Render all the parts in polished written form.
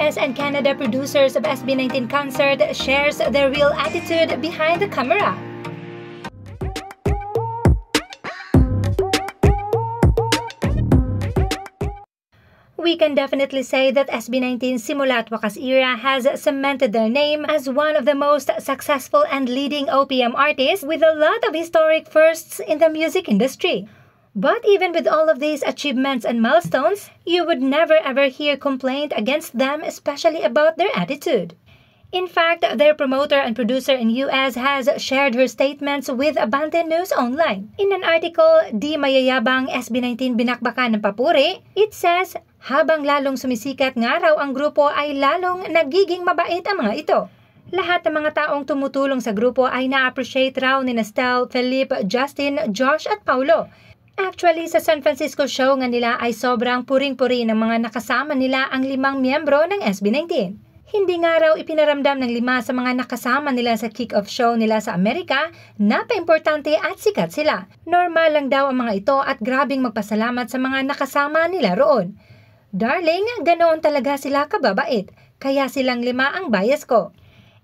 US and Canada producers of SB19 concert shares their real attitude behind the camera. We can definitely say that SB19 Simula't Wakas era has cemented their name as one of the most successful and leading OPM artists with a lot of historic firsts in the music industry. But even with all of these achievements and milestones, you would never ever hear complaint against them, especially about their attitude. In fact, their promoter and producer in US has shared her statements with Abante News Online. In an article, "Di mayayabang SB19 binakbakan ng papuri," it says, habang lalong sumisikat nga raw ang grupo ay lalong nagiging mabait ang mga ito. Lahat ng mga taong tumutulong sa grupo ay na-appreciate raw ni Nestel, Felipe, Justin, Josh at Paulo. Actually, sa San Francisco show nga nila ay sobrang puring-puri ng mga nakasama nila ang 5 miyembro ng SB19. Hindi nga raw ipinaramdam ng 5 sa mga nakasama nila sa kick-off show nila sa Amerika na paimportante at sikat sila. Normal lang daw ang mga ito at grabing magpasalamat sa mga nakasama nila roon. Darling, ganoon talaga sila kababait, kaya silang 5 ang bias ko.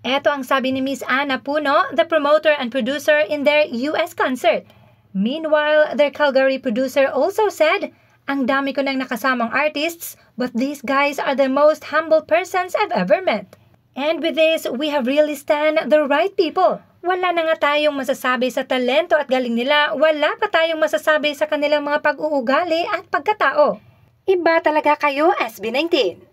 Eto ang sabi ni Miss Ana Puno, the promoter and producer in their US concert. Meanwhile, their Calgary producer also said, "Ang dami ko nang nakasamang artists, but these guys are the most humble persons I've ever met. And with this, we have really stand the right people. Wala na nga tayong masasabi sa talento at galing nila, wala pa tayong masasabi sa kanilang mga pag-uugali at pagkatao. Iba talaga kayo, SB19."